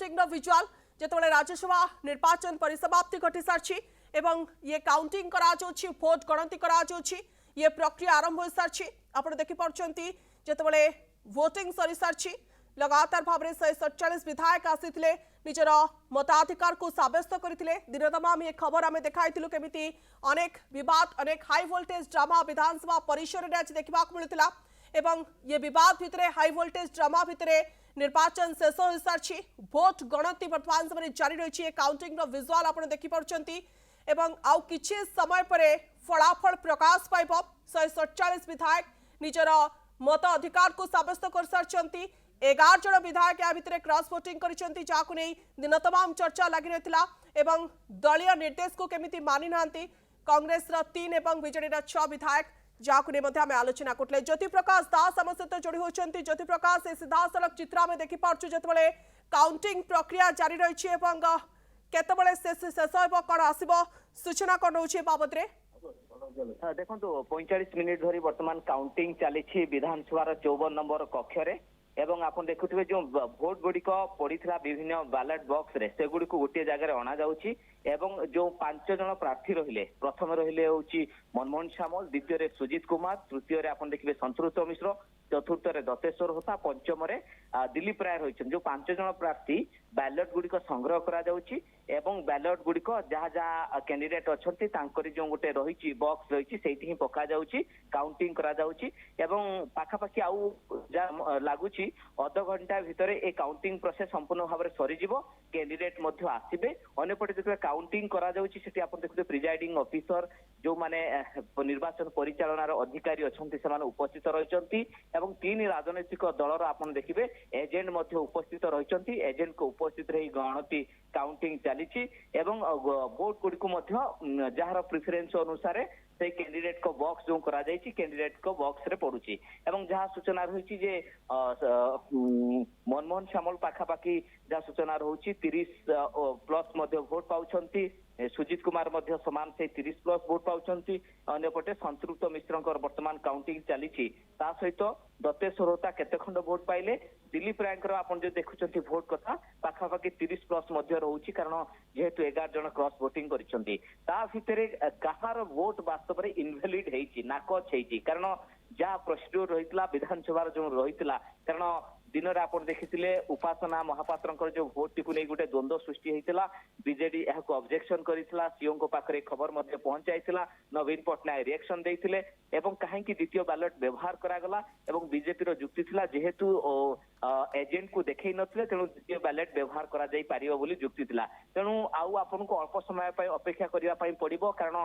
Counting visual जिते राज्यसभा निर्वाचन परिसमाप्ति घटी सारी एवं ये काउंटिंग करा भोट गणति करा ये प्रक्रिया आरंभ हो सारी आप देखिपुंट जिते भोटिंग सरी सारी लगातार भाव में 147 विधायक आसी निजर मताधिकार को सब्यस्त करते दिन तमाम ये खबर आम देखाई केमी अनेक विवाद अनेक हाई वोल्टेज ड्रामा विधानसभा परिसर में आज देखा मिलता एवं ये विवाद भितर हाई वोल्टेज ड्रामा भितर निर्वाचन शेष हो सारी भोट गणति बर्तमान समय जारी रही काउंटिंग विजुआल आप देखिपुंट एवं आउ किछि समय पर फलाफल प्रकाश पाइब 147 विधायक निजर मत अधिकार को सब्यस्त कर सारी 11 जन विधायक या भितर क्रॉस वोटिंग करछंती जाकु नै दिन तमाम चर्चा लागि रहथिला एवं दलीय निर्देश को केमिति मानि नांती कांग्रेस रा 3 एवं बीजेडी रा 6 विधायक जाकु नै मध्ये हम आलोचना करथले ज्योति प्रकाश दास हम सहित जोड़ी होचंती ज्योति प्रकाश ए सीधा सड़क चित्र में देखि पारछु जतबेले काउंटिंग प्रक्रिया जारी रहिछि एवं केतबेले शेष होबो कोन आसीबो सूचना कोन होछि बाबत रे देखो 45 मिनिट धरी वर्तमान काउंटिंग चली विधानसभा 54 नंबर कक्ष रे एवं आप देखुवे जो भोट गुड़िक पड़ा विभिन्न बैलेट बॉक्स रे से गुड़ी गोटे जगह अणा जाउछि एवं जो 5 जन प्रार्थी रहिले प्रथम रहिले होछि मनमोहन सामल द्वितीय सुजीत कुमार तृतीय आप देखिए संतोष मिश्र चतुर्थ दत्तेश्वर होता पंचम दिलीप राय रही जो 5 जन प्रार्थी बैलेट गुड़िक संग्रह करा जाउछि एवं बैलेट गुड़िक जहाँ जहाँ कैंडिडेट अच्छी जो गोटे रही बॉक्स रही से पका जाउछि काउंटिंग करा जाउछि एवं पाखापाखि आउ लगुच अध घंटा भितर ए काउंटिंग प्रोसेस संपूर्ण भाव में सरीजिव कैंडिडेट आसबे अंपटे जो काउंटिंग करा जाउछि सेठी आपण देखुते प्रिजाइडिंग ऑफिसर जो माने निर्वाचन परिचालनार अधिकारी अच्छी से उपस्थित रही एवं 3 राजनैतिक दलर आपण देखिबे एजेंट मध्य उपस्थित रही एजेंट को उपस्थित रही गणति काउंटिंग चली एवं वोट गुड़ी जार प्रिफरेन्स अनुसार से कैंडिडेट को बॉक्स जो करा जायछि कैंडिडेट को बॉक्स रे पड़ुछि एवं जहाँ सूचना रही जे मनमोहन सामल पाखापाखि जहाँ सूचना रही 30 प्लस भोट पाउछंती सुजीत कुमार मध्य समान से 30 प्लस भोट पाउछंती अन्यपटे संतृप्त मिश्र वर्तमान काउंटिंग चली सहित दत्तेश्वर होता केते खंड भोट पाइले दिलीप राय आप देखुं भोट कथा पाखापाखि 30 प्लस रोचे कारण जेहेतु 11 जन क्रॉस वोटिंग करिसेंती ता भितरे कहार वोट वास्तव में इनवैलिड हेछि नाकच हेछि कारण जहाँ प्रोसीड्यूर रही विधानसभा जो रही कारण दिन में आप देखिए उपासना महापात्र जो भोट टी नहीं गोटे द्वंद्व सृष्टि होता बीजेडी यह ऑब्जेक्शन करथिला सीओ को पाखरे खबर मध्य पहुंचाइथिला नवीन पटनायक रिएक्शन देथिले एवं काहेकि द्वितीय बैलेट व्यवहार करागला एवं बीजेपी रो जुक्ति थिला जेहेतु एजेंट को देखै नथिले तेणु द्वितीय बैलेट व्यवहार करा जाई पारिबो बोली जुक्ति थिला तेणु आउ आपन को अल्प समय पय अपेक्षा करिया पय पड़िबो कारण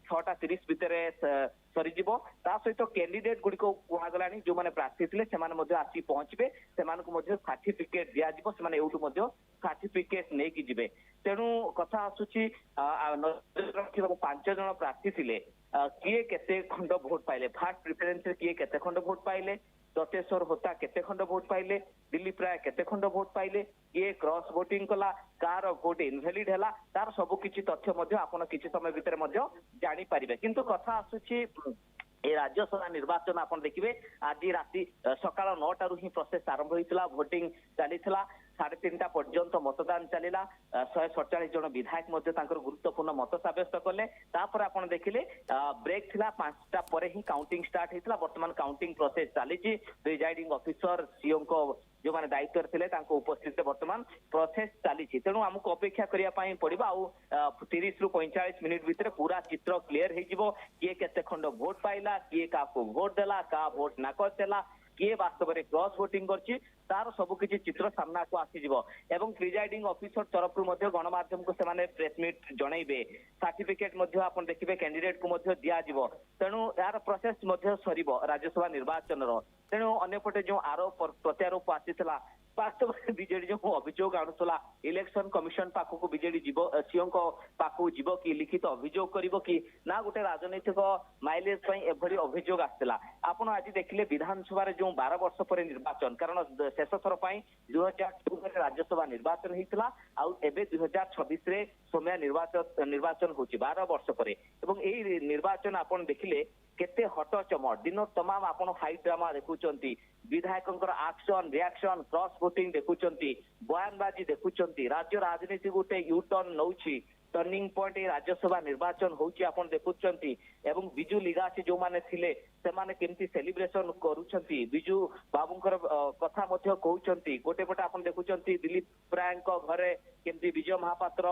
6:30 भितरे सरीजिव ता सहित कैंडिडेट गुड़ी कहगलानी जो मैंने प्रार्थी थे से आसी पहुंचे से सर्टिफिकेट दिज्व से सर्टिफिकेट नहीं कि जीवे तेणु कथा आसूची 5 जन प्रार्थी थे किए केते खंड भोट पाइले फास्ट प्रिफरेन्स किए केते खंड भोट पाइले दत्तेश्वर होता केते खंड भोट पाइले दिलीप राय केते खंड भोट पाइले किए क्रॉस वोटिंग कला कार भोट इनवैलिड हैला तार सब किछि तथ्य मध्य आपण किछि समय भितर मध्य जानि पारिबे किंतु कथा आसुछि ए राज्यसभा निर्वाचन आप देखिए आज राति सकाल 9 टारू ही प्रोसेस आरंभ होता भोटिंग चली 3:30 पर्यंत मतदान चलला 147 जन विधायक गुरुत्वपूर्ण मत सब्यस्त कले तापर आप देखिले ब्रेक थिला 5टा पर ही काउंटिंग स्टार्ट होता वर्तमान काउंटिंग प्रोसेस चली प्रिजाइडिंग ऑफिसर सीओ को जो मैंने दायित्व थे उपस्थित वर्तमान प्रोसेस चली तेणु आमको अपेक्षा करने पड़ा आउ 30 ରୁ 45 मिनिट भितर पूरा चित्र क्लीयर हो किए केते खंड भोट पाइला किए का भोट देला का भोट नाकच देला किए वास्तव में क्रॉस वोटिंग करछि तार सबकि चित्र सामना को आसीजिव एवं प्रिजाइडिंग ऑफिसर तरफ गणमाध्यम को सेमाने प्रेस मीट जनइबे सर्टिफिकेट आप देखिए कैंडिडेट को दिज्व तेणु यार प्रोसेस सरीब राज्यसभा निर्वाचन तेणु अन्यपटे जो आरोप प्रत्यारोप आसीला वास्तव में बीजेडी जो अभियोग आणुला इलेक्शन कमिशन पाखक बीजेडी जीव सीओ पाखक जीव कि लिखित अभियोग करिवो कि ना गोटे राजनैतिक माइलेज एभली अभियोग आसला आपण आज देखिले विधानसभा जो 12 वर्ष पर निर्वाचन कारण शेष थर 2014 राज्यसभा निर्वाचन होता आउ एबे 2026 रे सोमया निर्वाचन होची 12 वर्ष पर एवं एई निर्वाचन आपण देखिले केते हट चमट दिन तमाम आपण हाई ड्रामा देखुचंती विधायकंकर एक्शन रिएक्शन क्रॉस वोटिंग देखुचंती बयानबाजी देखुचंती राज्य राजनीति गोटे यू टर्न नौची टर्निंग पॉइंट ए राज्यसभा निर्वाचन होची आपण देखुचंती एवं बिजू लिगासी जो माने थिले सेमाने केमती सेलिब्रेशन करूचंती बिजू बाबूंकर कथा मध्य कहउचंती गोटे पटे आपण देखुचंती दिलीप रायଙ୍କ घरे केमती विजय महापात्र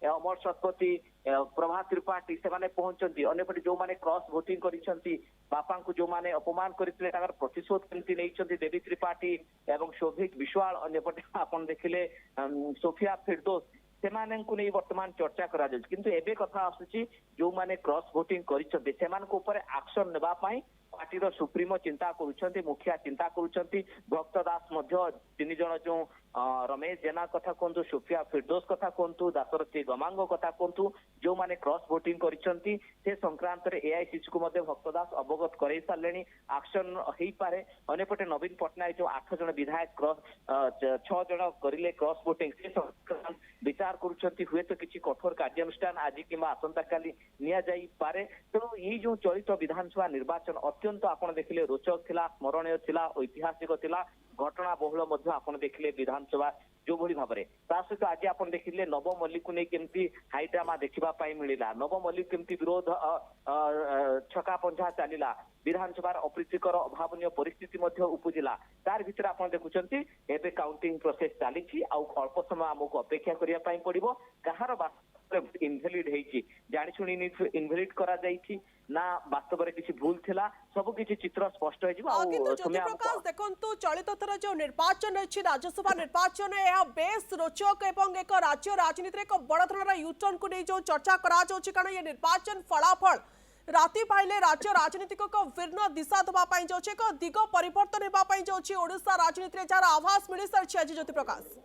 अमर शतपथी प्रभात त्रिपाठी सेमाने पहुंचंती अन्यपटे जो माने क्रॉस वोटिंग करिसंती बापा को जो माने अपमान करथिले ताकर प्रतिशोध केमती नैचंती देवी त्रिपाठी एवं शोभिक विश्वाल अन्यपटे आपण देखिले सोफिया फिरदौस सेमानंकु नै वर्तमान चर्चा करा जाय किंतु एबे कथा आसुची जो माने क्रॉस वोटिंग करिसंती सेमानक ऊपर एक्शन नेबा पई पार्टीर सुप्रीमो चिंता करूछंती मुखिया चिंता करूछंती भक्त दास मध्य तीन जण जो रमेश जेना कथा कोंतु सुफिया फिरदौस कथा कोंतु दासरथी गमांगो कथा कोंतु जो माने क्रॉस वोटिंग करिसंती से संक्रांत रे एआईसीसी को मध्य भक्त दास अवगत करै सारलेनी एक्शन हेई पारे अनेपटे नवीन पटनायक जो 8 जण विधायक क्रॉस 6 जण करिले क्रॉस वोटिंग से संक्रांत विचार करूछंती हुए तो किछि कठोर कार्यानुष्ठान आज किंबा आसंता काली निया जाई पारे तो ये जो चलित विधानसभा निर्वाचन अत्यंत आपण देखिले रोचक थिला स्मरणीय थिला ऐतिहासिक थिला घटना बहुल मध्य आपण देखिले विधानसभा जो भली भाबरे ता सहित आज आपण देखिले नव मल्लिक को नै केमती हाई ड्रामा देखिबा पाई मिलिला नव मल्लिक केमती विरोध छका पंजा चलिला विधानसभा अप्रीतिकर अभावनीय परिस्थिति मध्य उपजिला तार भितर आपण देखुचंती एबे काउंटिंग प्रोसेस चलीछि आ अल्प समय हमको अपेक्षा करिया पाई पड़िबो कहार इनभैलिड हेछि जानि सुनि इनभैलिड करा जाइछि ना वास्तव रे किछि भूल थिला सब किछि चित्र स्पष्ट हो जिवो किंतु ज्योति प्रकाश देखंतु चलित थर जो निर्वाचन अछि राज्यसभा निर्वाचन यह बेस रोचक एवं एक राज्य राजनीति एक बड़ धरणार यूटर्न को नै जो चर्चा करा जाउछि कारण ये निर्वाचन फलाफल राति पाइले राज्य राजनीतिक एक विर्ण दिशा दबा पाई जाउछि एक दिग परिवर्तन हेबा पाई जाउछि ओडिशा राजनीति रे जार आभास मिलि सरछि आज ज्योति प्रकाश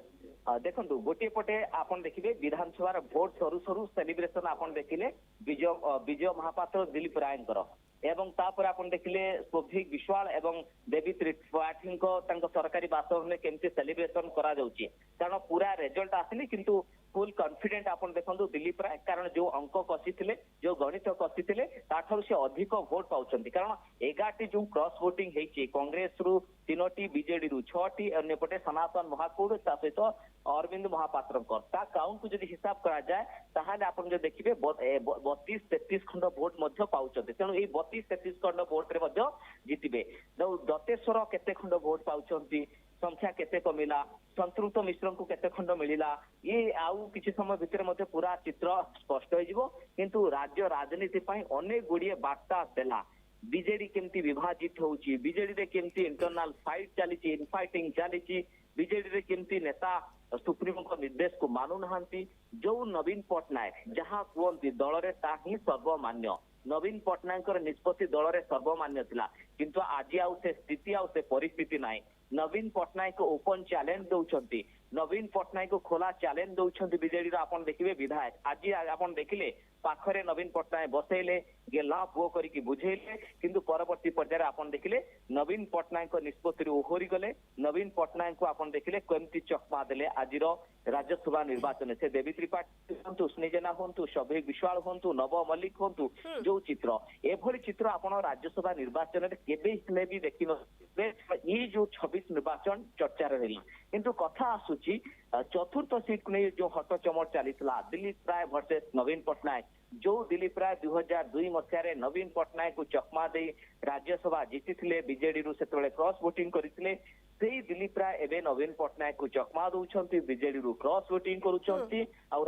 देखंतु गोटे पटे आपण देखिबे विधानसभा भोट सरू सरू सेलिब्रेशन आपण देखिले विजय महापात्र दिलीप रायंकर एवं तापर आपण देखिले शोभिक विश्वाल एवं देवी त्रिपाठी सरकारी बासभवन केमती सेलिब्रेशन करा जाउची कारण पूरा रिजल्ट आसिली किंतु फुल कॉन्फिडेंट आपण देखंतु दिलीप राय कारण जो अंक कसिथिले जो गणित कसिथिले ताठर से अधिक वोट पाउछंती कारण 11टी जो क्रॉस वोटिंग हेची कांग्रेस रु 3टी बीजेडी रु 6टी अन्यपटे सनातन महाकूड़ ता सहित अरविंद महापात्र ता काउंट को जदि हिसाब करा जाए ताहाले आपण जो देखिबे 32-33 खंड वोट मध्य पाउछंती तेणु ए 32-33 खंड वोट रे मध्य जितिबे दतेश्वर केते खंड वोट पाउछंती संख्या केते कमिला संतृप्त मिश्र को केते खंड मिलिला ये आउ किछि समय भितर मते पूरा चित्र स्पष्ट हो जिवो किंतु राज्य राजनीति पई अनेक गुडिये वार्ता देला बीजेडी केमती विभाजित होउची बीजेडी रे केमती इंटरनल फाइट चलीची इनफाइटिंग चलीची बीजेडी रे केमती नेता सुप्रीमो को निर्देश को मानु नहांती जो नवीन पटनायक जहां कोंती दल रे ता ही सर्वमान्य नवीन पटनायक निष्पत्ति दल रे सर्वमान्य थिला किंतु आज आउ से स्थिति आउ से परिस्थिति नाही नवीन पटनायक ओपन चैलेंज दउछंती नवीन पटनायक को खोला चैलेंज दउछंती बीजेडी रो आपण देखिबे विधायक आज आपण देखिले पाखरे नवीन पटनायक बसैले गेला पुओ करी की बुझेले किंतु परवर्ती पर्याय आपण देखिले नवीन पटनायक निष्पत्ति ओहरी गले नवीन पटनायक को आपण देखिले केमती चकमा देले आजिरो राज्यसभा निर्वाचन से देवी त्रिपाठी होंतु स्नेजना होंतु शोभिक विश्वाल होंतु नव मल्लिक होंतु जो चित्र एभली चित्र आपण राज्यसभा निर्वाचन रे केबे हिले भी देखि न ये जो 26 निर्वाचन चर्चा रही किंतु कथा आसुची चतुर्थ सीट को नहीं जो हट चमट चलीला दिलीप राय वर्सेस नवीन पटनायक जो दिलीप राय 2002 मसीह नवीन पटनायक को चकमा दे राज्यसभा जीति बीजेडी रु से क्रॉस वोटिंग करते सेही दिलीप राय एवं नवीन पटनायक को चकमा दौरान बीजेडी रु क्रॉस वोटिंग करुँच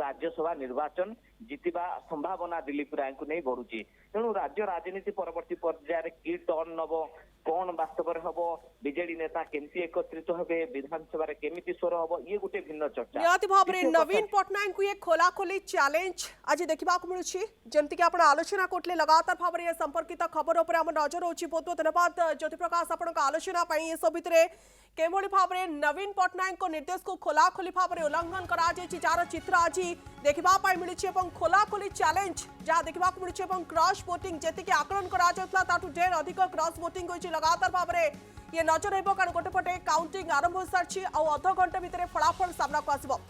राज्यसभा निर्वाचन जीतिबा संभावना दिलीप राय को नहीं बढ़ुची तेणु राज्य राजनीति परवर्ती पर्यायर कि टर्न नब कौन वास्तव हम बीजेडी नेता केमती एकत्रित हे विधानसभा केमिति स्वर हम ये गोटे भिन्न चर्चा निहाती भाव में नवीन पटनायक को ये खोला खोली चैलेंज आज देखा मिलूँ जमती कि आप आलोचना करते लगातार भाव में संपर्कित खबर उपर आम नजर होची बहुत बहुत धन्यवाद ज्योति प्रकाश आपण आलोचना ये सब भितर केभली भाव में नवीन पटनायक निर्देश को खोला खोली भाव में उल्लंघन करा जार चित्र आज देखा मिली खोला खोली चैलेंज जहाँ देखा मिली क्रॉस वोटिंग जी आकलन करा ढेर अधिक क्रॉस वोटिंग होती लगातार भाव में ये नजर कारण गोटे पटे काउंटिंग आरंभ हो सारी अध घंटे भितर फलाफल सामना को आसब।